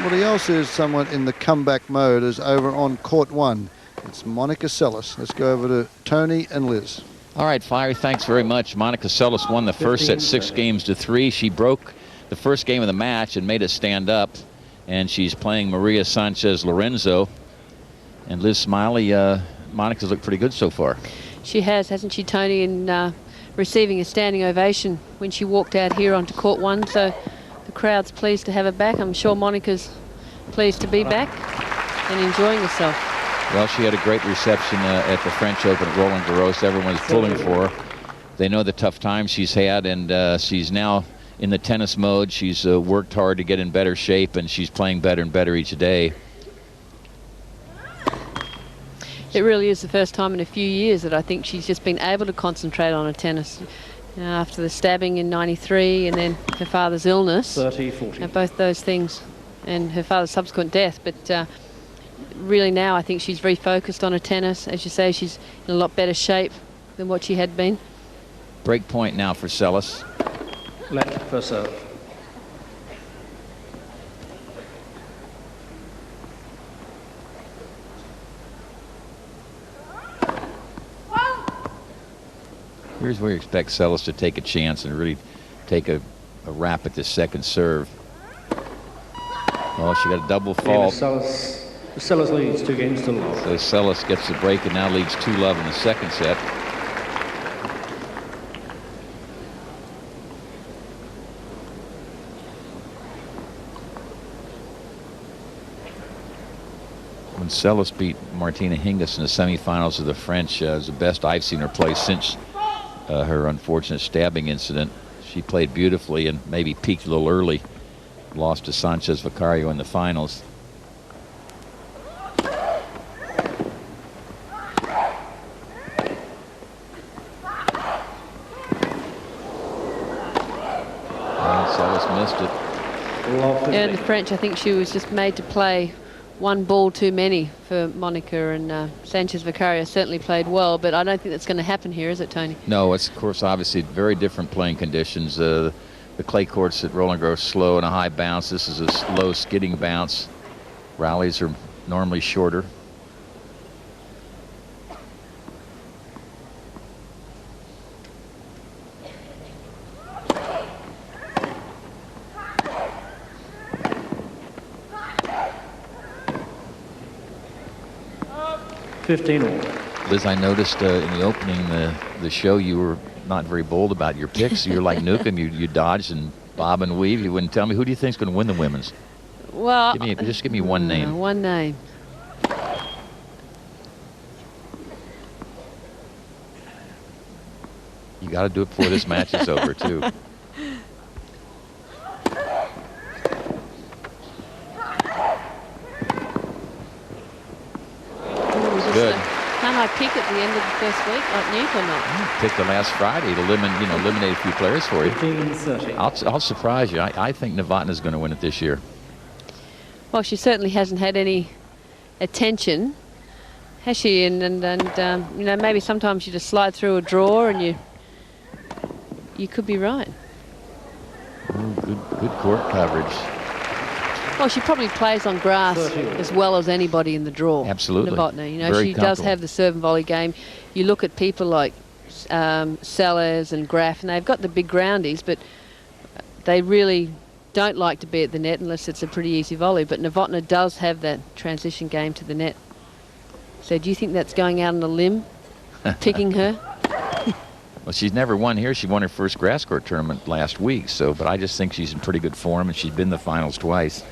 Somebody else is somewhat in the comeback mode is over on court 1. It's Monica Seles. Let's go over to Tony and Liz. All right, Fiery, thanks very much. Monica Seles won the first set 6-3. She broke the first game of the match and made it stand up. And she's playing Maria Sanchez Lorenzo. And Liz Smiley, Monica's looked pretty good so far. She has, hasn't she, Tony, in receiving a standing ovation when she walked out here onto court 1. So the crowd's pleased to have her back. I'm sure Monica's pleased to be back and enjoying herself. Well, she had a great reception at the French Open at Roland Garros. Everyone's pulling for her. They know the tough times she's had, and she's now in the tennis mode. She's worked hard to get in better shape, and she's playing better and better each day. It really is the first time in a few years that I think she's just been able to concentrate on her tennis. After the stabbing in '93 and then her father's illness, 30-40. Both those things, and her father's subsequent death. But really now I think she's very focused on her tennis. As you say, she's in a lot better shape than what she had been. Break point now for Seles. Left for serve. Here's where you expect Seles to take a chance and really take a rap at the second serve. Well, she got a double fault. Seles leads 2 games to 0. So Seles gets the break and now leads 2-love in the second set. When Seles beat Martina Hingis in the semifinals of the French, is the best I've seen her play since her unfortunate stabbing incident. She played beautifully and maybe peaked a little early. Lost to Sanchez Vicario in the finals. Seles missed it. Yeah, in the French, I think she was just made to play one ball too many for Monica, and Sanchez Vicario certainly played well, but I don't think that's going to happen here, is it, Tony? No, it's, of course, obviously very different playing conditions. The clay courts at Roland Garros slow and a high bounce. This is a slow skidding bounce. Rallies are normally shorter. Liz, I noticed in the opening the show you were not very bold about your picks. You're like Newcomb. You dodged and bob and weave. You wouldn't tell me. Who do you think's going to win the women's? Well, just give me one name. One name. You got to do it before this match is over, too. Good. Can I pick at the end of the first week like Newt or not? Picked the last Friday to eliminate a few players for you. 15-30. I'll surprise you. I think Novotna's going to win it this year. Well, she certainly hasn't had any attention, has she? And you know, maybe sometimes you just slide through a draw and you could be right. Good court coverage. Well, she probably plays on grass as well as anybody in the draw. Absolutely. Novotna, you know, Very she does have the serve and volley game. You look at people like Seles and Graf, and they've got the big groundies, but they really don't like to be at the net unless it's a pretty easy volley. But Novotna does have that transition game to the net. So do you think that's going out on a limb, picking her? Well, she's never won here. She won her first grass court tournament last week. But I just think she's in pretty good form, and she's been in the finals twice.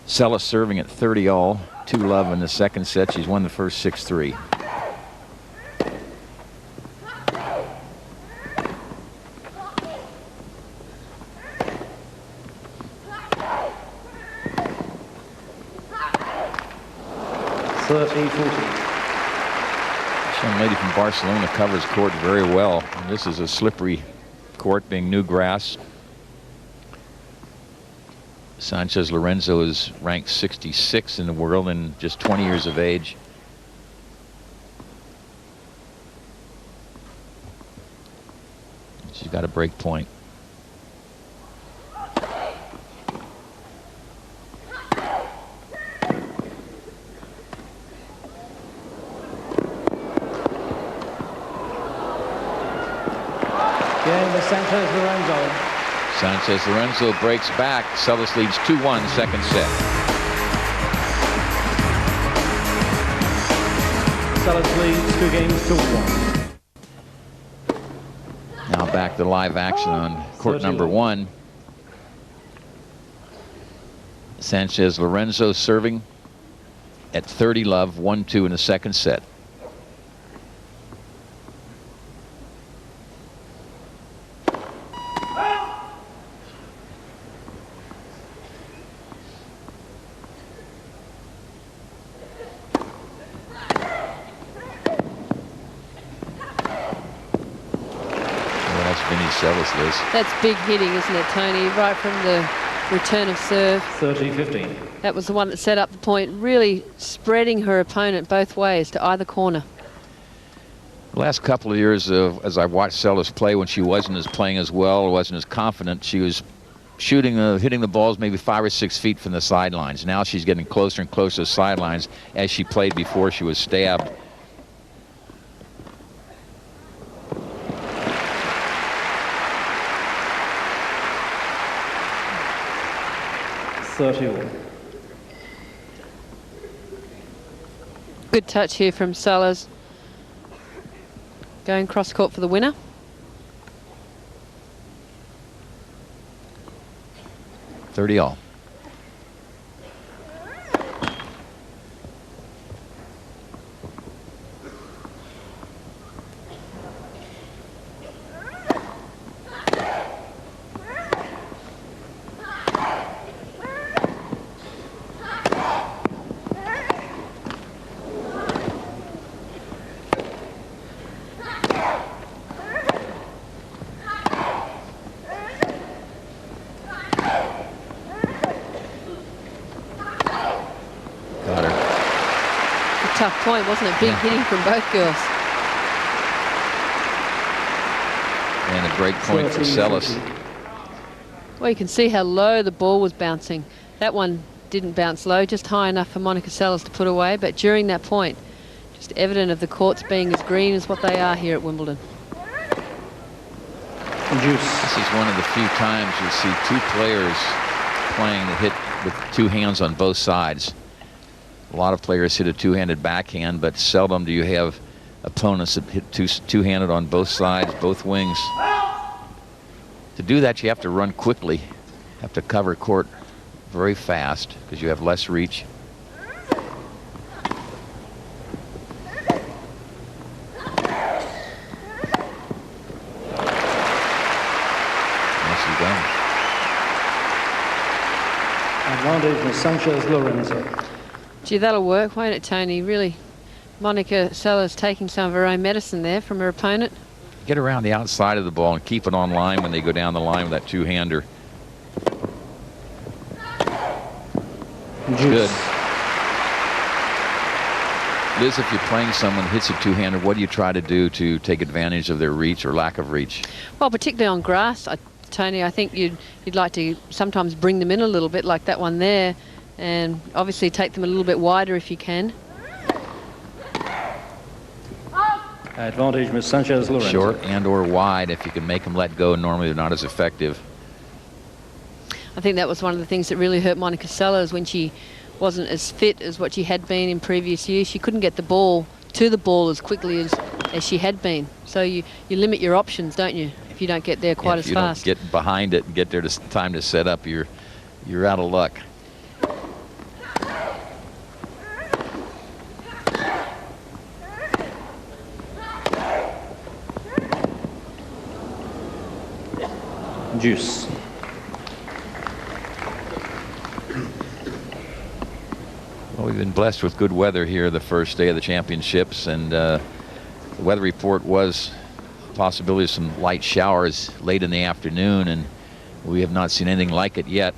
Seles serving at 30-all, 2-love in the second set. She's won the first 6-3. This young lady from Barcelona covers court very well. And this is a slippery court, being new grass. Sanchez Lorenzo is ranked 66 in the world and just 20 years of age. She's got a break point. Sanchez Lorenzo. Sanchez Lorenzo breaks back. Seles leads 2-1, second set. Seles leads 2 games to 1. Now back to live action on court number 1. Sanchez Lorenzo serving at 30 love, 1-2 in the second set. That's big hitting, isn't it, Tony? Right from the return of serve. 30-15. That was the one that set up the point, really spreading her opponent both ways to either corner. The last couple of years, as I watched Seles play, when she wasn't playing as well, wasn't as confident, she was shooting, hitting the balls maybe 5 or 6 feet from the sidelines. Now she's getting closer and closer to the sidelines as she played before she was stabbed. Good touch here from Seles. Going cross court for the winner. $30 all. Tough point, wasn't it? Big hitting from both girls. And a break point for Seles. Well, you can see how low the ball was bouncing. That one didn't bounce low, just high enough for Monica Seles to put away. But during that point, just evident of the courts being as green as what they are here at Wimbledon. This is one of the few times you see 2 players playing the hit with 2 hands on both sides. A lot of players hit a 2-handed backhand, but seldom do you have opponents that hit two-handed on both sides, both wings. To do that, you have to run quickly. You have to cover court very fast because you have less reach. Nicely done. Advantage for Sanchez Lorenzo. Gee, that'll work, won't it, Tony? Really, Monica Seles taking some of her own medicine there from her opponent. Get around the outside of the ball and keep it on line when they go down the line with that 2-hander. Good. Liz, if you're playing someone who hits a 2-hander, what do you try to do to take advantage of their reach or lack of reach? Well, particularly on grass, Tony, I think you'd like to sometimes bring them in a little bit like that one there. And obviously take them a little bit wider if you can. Advantage with Sanchez Lorenzo. Short and or wide, if you can make them let go, normally they're not as effective. I think that was one of the things that really hurt Monica Seles when she wasn't as fit as what she had been in previous years. She couldn't get the ball to the ball as quickly as she had been. So you limit your options, don't you, if you don't get there quite as fast. If you don't get behind it and get there to time to set up, you're out of luck. Juice. Well, we've been blessed with good weather here the first day of the championships, and the weather report was a possibility of some light showers late in the afternoon, and we have not seen anything like it yet.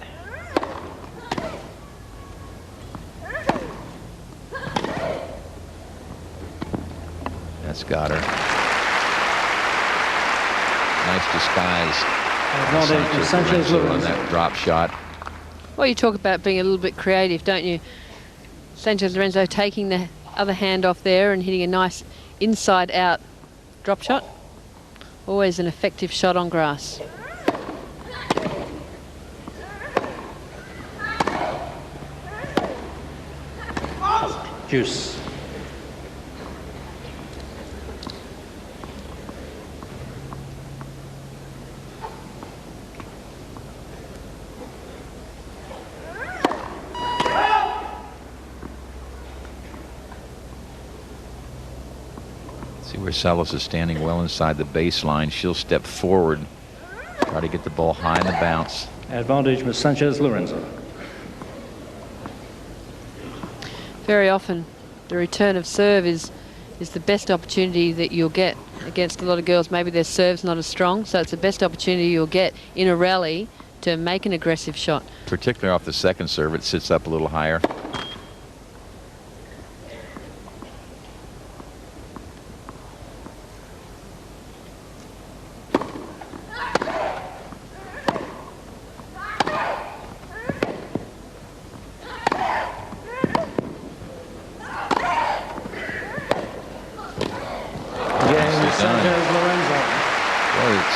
That's got her. Nice disguise. Sanchez Lorenzo on that drop shot. Well, you talk about being a little bit creative, don't you? Sanchez Lorenzo taking the other hand off there and hitting a nice inside-out drop shot. Always an effective shot on grass. Juice. See where Seles is standing well inside the baseline. She'll step forward, try to get the ball high in the bounce. Advantage with Sanchez Lorenzo. Very often the return of serve is the best opportunity that you'll get against a lot of girls. Maybe their serve's not as strong, so it's the best opportunity you'll get in a rally to make an aggressive shot. Particularly off the second serve, it sits up a little higher.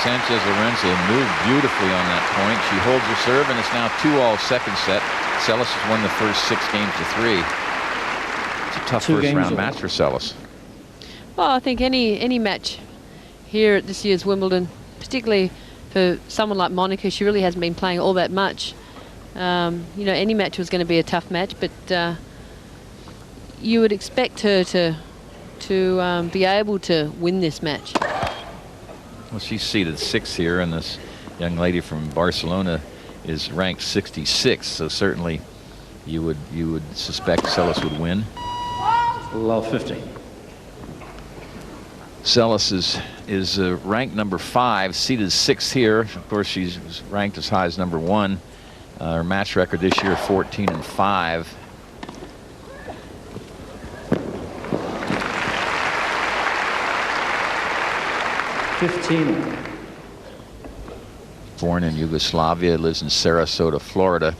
Sanchez Lorenzo moved beautifully on that point. She holds her serve, and it's now 2-all second set. Seles has won the first 6 games to 3. It's a tough first-round match for Seles. Well, I think any match here at this year's Wimbledon, particularly for someone like Monica, she really hasn't been playing all that much. You know, any match was going to be a tough match, but you would expect her to be able to win this match. Well, she's seated 6th here, and this young lady from Barcelona is ranked 66. So certainly, you would suspect Seles would win. Love 15. Seles is ranked number 5, seated 6th here. Of course, she's ranked as high as number 1. Her match record this year, 14-5. Born in Yugoslavia, lives in Sarasota, Florida.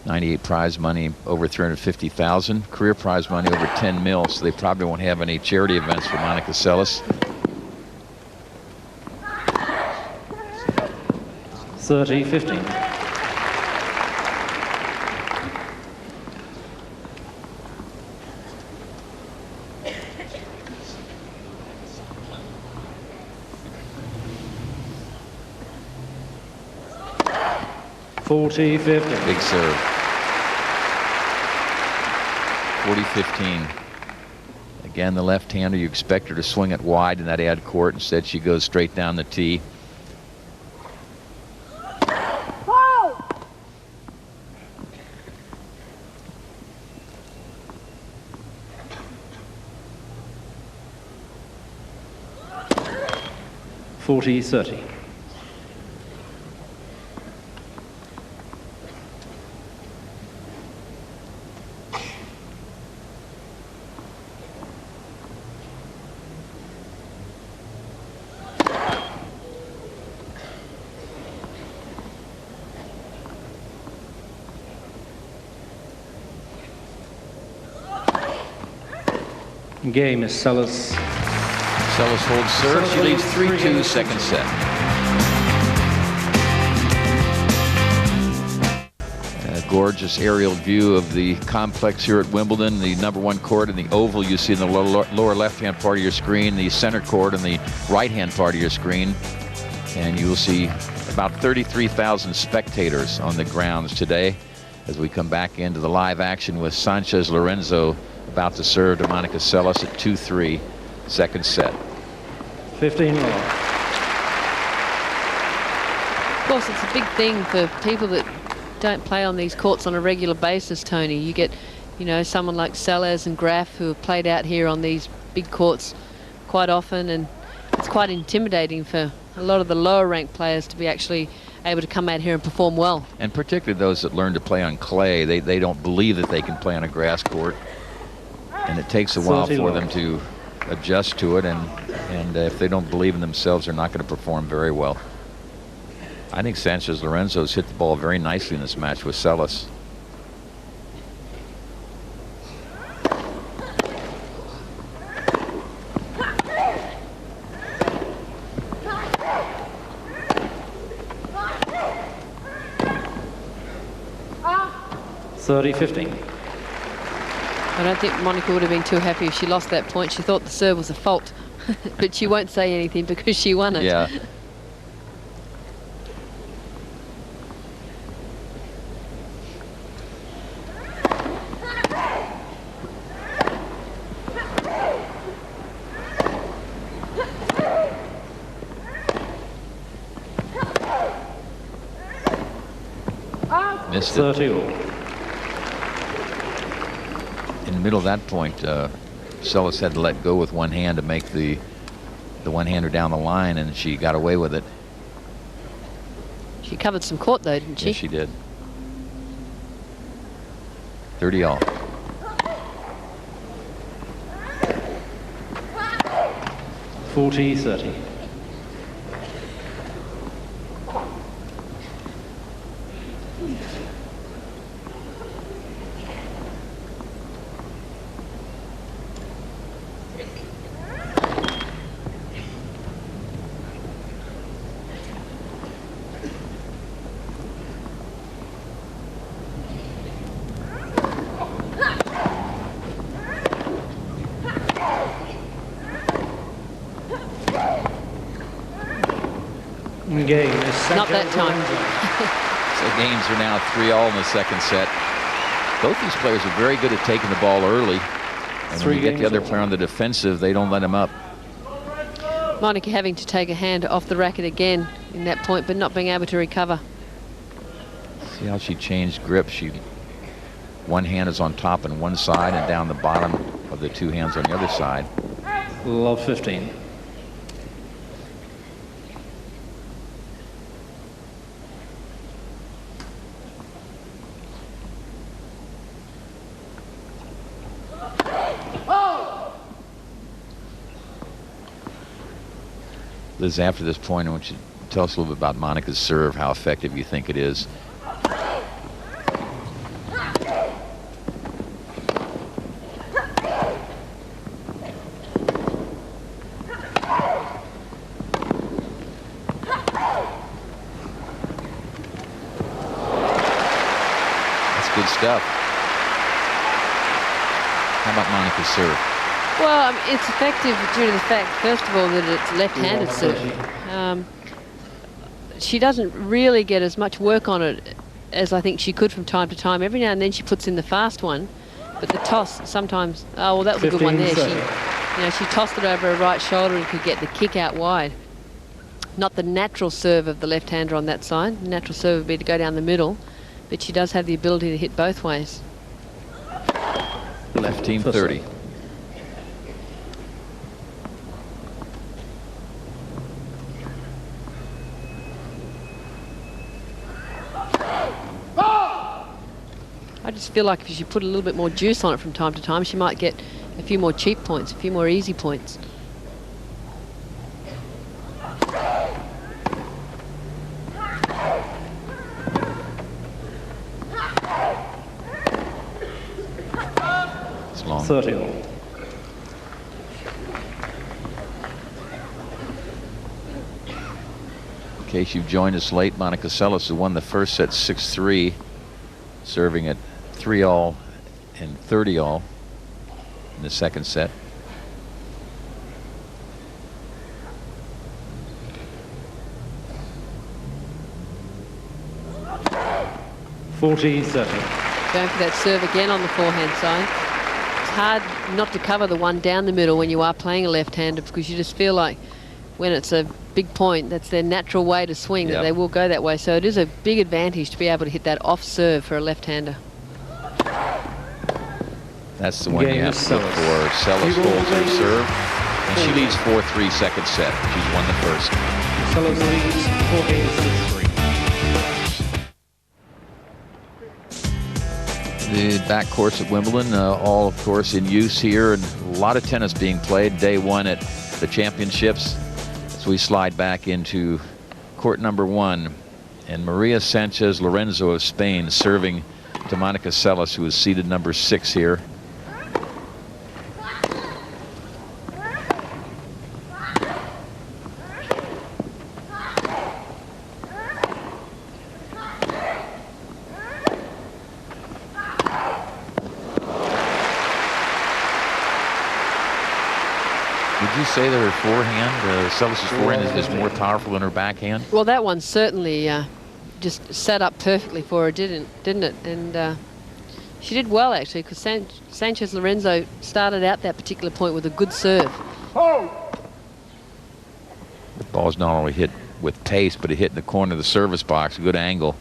$98 prize money, over $350,000. Career prize money over $10 million. So they probably won't have any charity events for Monica Seles. 30-15. Big serve. 40-15. Again, the left-hander, you expect her to swing it wide in that ad court. Instead, she goes straight down the tee. Whoa! 40-30. Game is Seles. Seles holds serve. She leads 3-2 second set. A gorgeous aerial view of the complex here at Wimbledon. The #1 court in the oval you see in the lower left-hand part of your screen, the center court in the right-hand part of your screen. And you will see about 33,000 spectators on the grounds today as we come back into the live action with Sanchez Lorenzo about to serve to Monica Seles at 2-3 second set. 15 more. Of course, it's a big thing for people that don't play on these courts on a regular basis, Tony. You get, you know, someone like Seles and Graf who have played out here on these big courts quite often, and it's quite intimidating for a lot of the lower ranked players to be actually able to come out here and perform well. And particularly those that learn to play on clay, they don't believe that they can play on a grass court. And it takes a while for them to adjust to it, and if they don't believe in themselves, they're not going to perform very well. I think Sanchez Lorenzo's hit the ball very nicely in this match with Seles. 30-15. I don't think Monica would have been too happy if she lost that point. She thought the serve was a fault, but she won't say anything because she won it. Yeah. Missed it. 30 all. In the middle of that point, Seles had to let go with one hand to make the one-hander down the line, and she got away with it. She covered some court though, didn't she? Yes, she did. 30 all. $40-30. Game is Sanchez Not that time. So games are now 3-all in the second set. Both these players are very good at taking the ball early. And when you get the other player on the defensive, they don't let him up. Monica having to take a hand off the racket again in that point, but not being able to recover. See how she changed grip. One hand is on top and one side, and down the bottom of the two hands on the other side. Love 15. Liz, after this point, I want you to tell us a little bit about Monica's serve, how effective you think it is. That's good stuff. How about Monica's serve? Well, it's effective due to the fact, first of all, that it's left-handed serve. She doesn't really get as much work on it as I think she could from time to time. Every now and then she puts in the fast one, but the toss sometimes, oh, well, that was a good one there. She tossed it over her right shoulder and could get the kick out wide. Not the natural serve of the left-hander on that side. The natural serve would be to go down the middle, but she does have the ability to hit both ways. Left team 30. I just feel like if she put a little bit more juice on it from time to time, she might get a few more cheap points, a few more easy points. It's long. 30 all. In case you've joined us late, Monica Seles, who won the first set 6-3, serving at 3-all and 30-all in the second set. $40-30. Going for that serve again on the forehand side. It's hard not to cover the one down the middle when you are playing a left-hander, because you just feel like when it's a big point, that's their natural way to swing, that they will go that way. So it is a big advantage to be able to hit that off serve for a left-hander. That's the one you have to look for. Seles holds her serve, and she leads 4-3 second set. She's won the first. Seles leads 4 games to 3. The back course at Wimbledon, all of course in use here, and a lot of tennis being played. Day one at the championships. As we slide back into court number 1, and Maria Sanchez Lorenzo of Spain serving to Monica Seles, who is seeded number 6 here. you say that her forehand, Seles' forehand, is more powerful than her backhand? Well, that one certainly just set up perfectly for her, didn't it? And she did well, actually, because Sanchez Lorenzo started out that particular point with a good serve. The ball's not only hit with pace, but it hit in the corner of the service box, a good angle.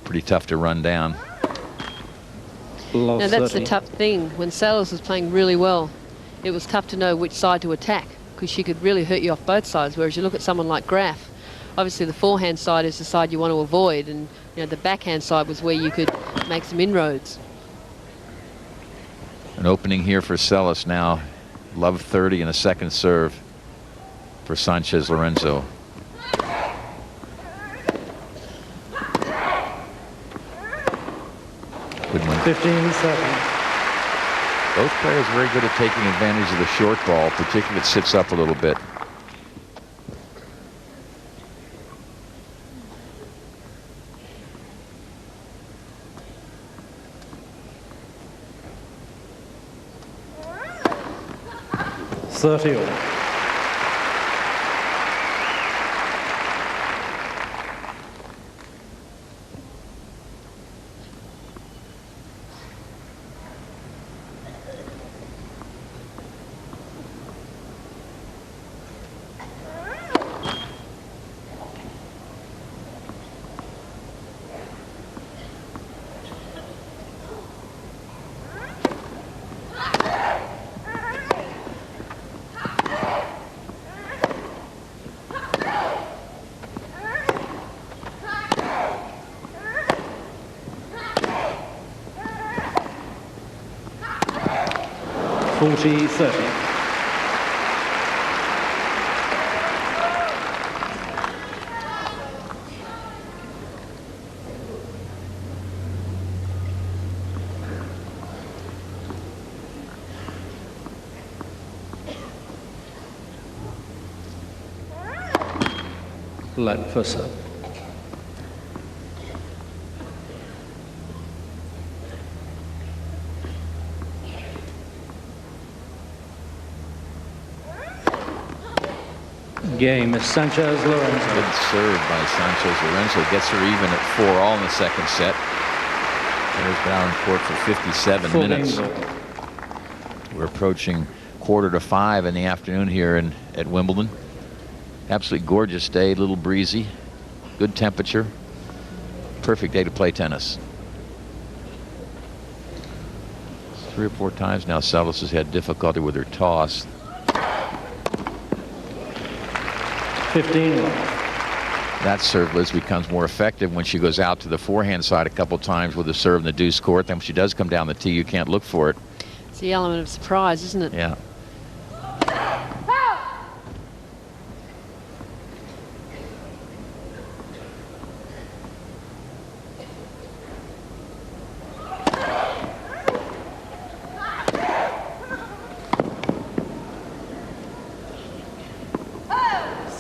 Pretty tough to run down. Now, that's the tough thing. When Seles was playing really well, it was tough to know which side to attack, because she could really hurt you off both sides. Whereas you look at someone like Graf, obviously the forehand side is the side you want to avoid, and the backhand side was where you could make some inroads. An opening here for Seles now. Love 30 and a second serve for Sanchez Lorenzo. Good one. 15 seconds. Both players very good at taking advantage of the short ball, particularly if it sits up a little bit. All. Let for serve. Game is Sanchez Lorenzo. Good serve by Sanchez Lorenzo. Gets her even at 4-all in the second set. There's been out in court for 57 minutes. We're approaching 4:45 in the afternoon here at Wimbledon. Absolutely gorgeous day, a little breezy, good temperature. Perfect day to play tennis. 3 or 4 times now Seles has had difficulty with her toss. 15. That serve, Liz, becomes more effective when she goes out to the forehand side a couple times with a serve in the deuce court. Then when she does come down the tee, you can't look for it. It's the element of surprise, isn't it? Yeah.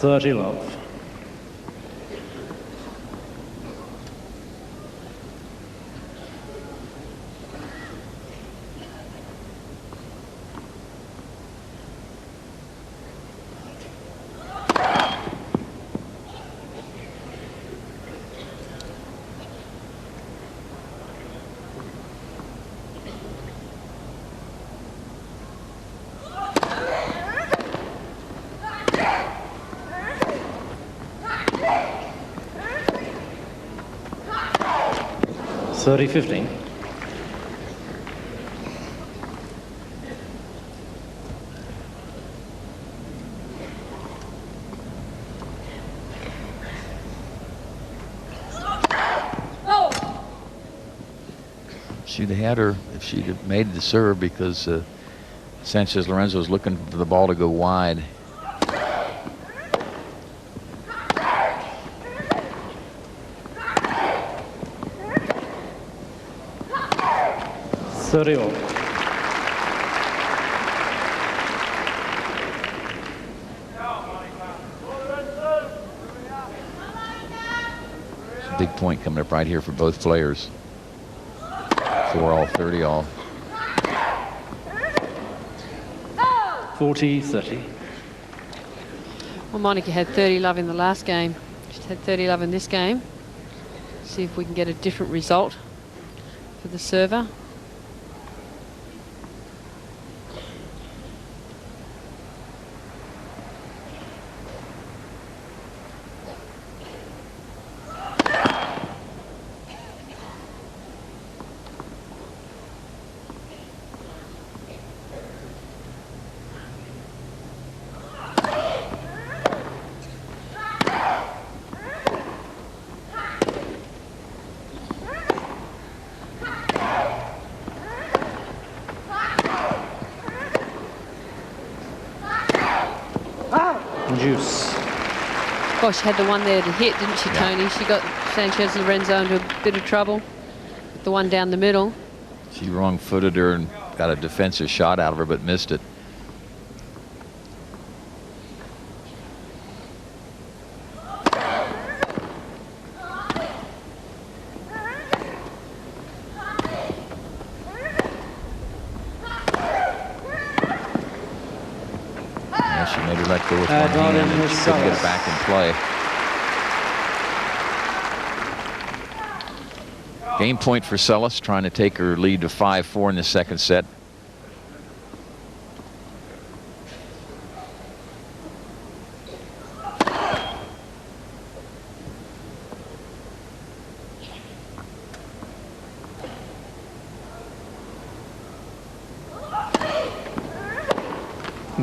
Love. $30-15. She'd have had her if she'd have made the serve, because Sanchez Lorenzo is looking for the ball to go wide. Big point coming up right here for both players. 4-all, 30-all. 40-30. Well, Monica had 30 love in the last game. She's had 30 love in this game. See if we can get a different result for the server. Juice. Gosh, she had the one there to hit, didn't she, Tony? She got Sanchez Lorenzo into a bit of trouble. The one down the middle. She wrong-footed her and got a defensive shot out of her, but missed it. She made her let go with one hand and she couldn't get it back in play. Game point for Seles, trying to take her lead to 5-4 in the second set.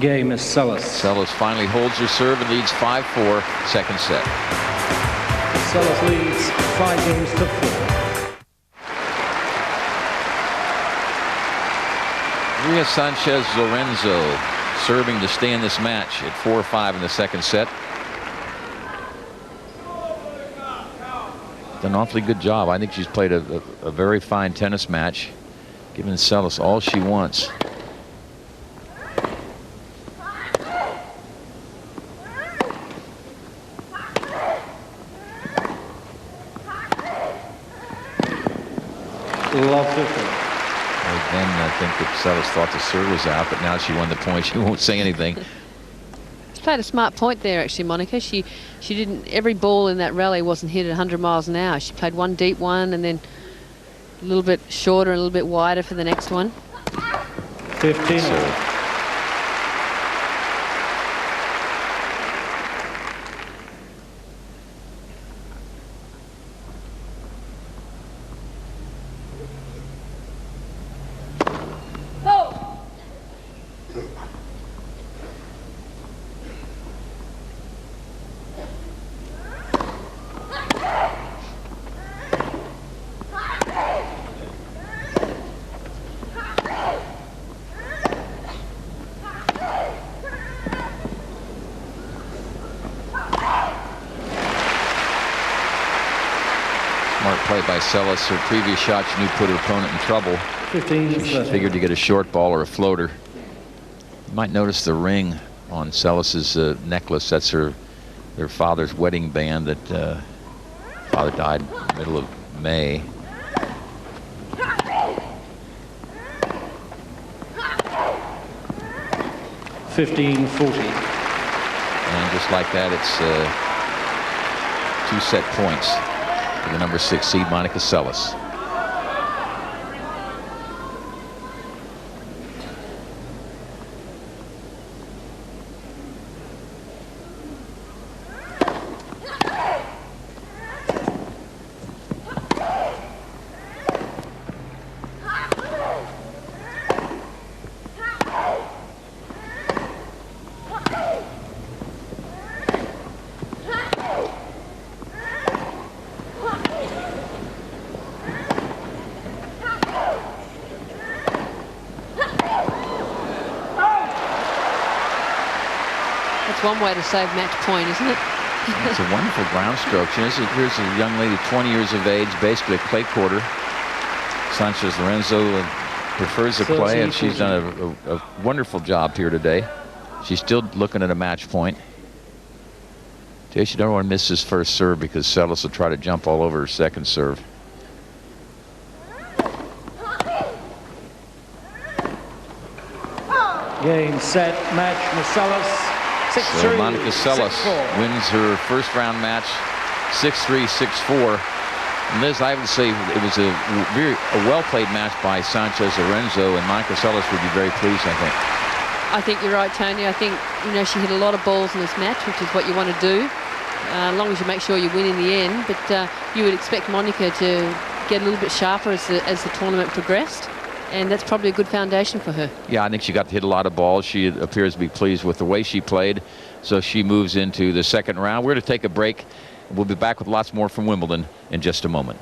Game is Seles. Seles finally holds her serve and leads 5-4, second set. Seles leads 5 games to 4. Maria Sanchez Lorenzo serving to stay in this match at 4-5 in the second set. Done an awfully good job. I think she's played a very fine tennis match, giving Seles all she wants. Again, I think that Seles thought the serve was out, but now she won the point. She won't say anything. She's played a smart point there, actually, Monica. She didn't. Every ball in that rally wasn't hit at 100 miles an hour. She played one deep one and then a little bit shorter and a little bit wider for the next one. 15. Play by Seles. Her previous shot she knew put her opponent in trouble. 15. She figured to get a short ball or a floater. You might notice the ring on Seles's necklace. That's their father's wedding band that father died in the middle of May. And just like that, it's 2 set points for the number 6 seed, Monica Seles. One way to save match point, isn't it? It's a wonderful ground stroke. Here's a young lady, 20 years of age, basically a clay courter. Sanchez Lorenzo prefers to play, and she's done a wonderful job here today. She's still looking at a match point. Today she don't want to miss his first serve because Seles will try to jump all over her second serve. Game, set, match, Seles, 6-3, So Monica Seles 6-4. wins her first round match 6-3, 6-4. And Liz, I would say it was a well-played match by Sanchez Lorenzo, and Monica Seles would be very pleased, I think. I think you're right, Tony. I think, you know, she hit a lot of balls in this match, which is what you want to do, as long as you make sure you win in the end. But you would expect Monica to get a little bit sharper as the tournament progressed, and that's probably a good foundation for her. Yeah, I think she got to hit a lot of balls. She appears to be pleased with the way she played, so she moves into the second round. We're going to take a break. We'll be back with lots more from Wimbledon in just a moment.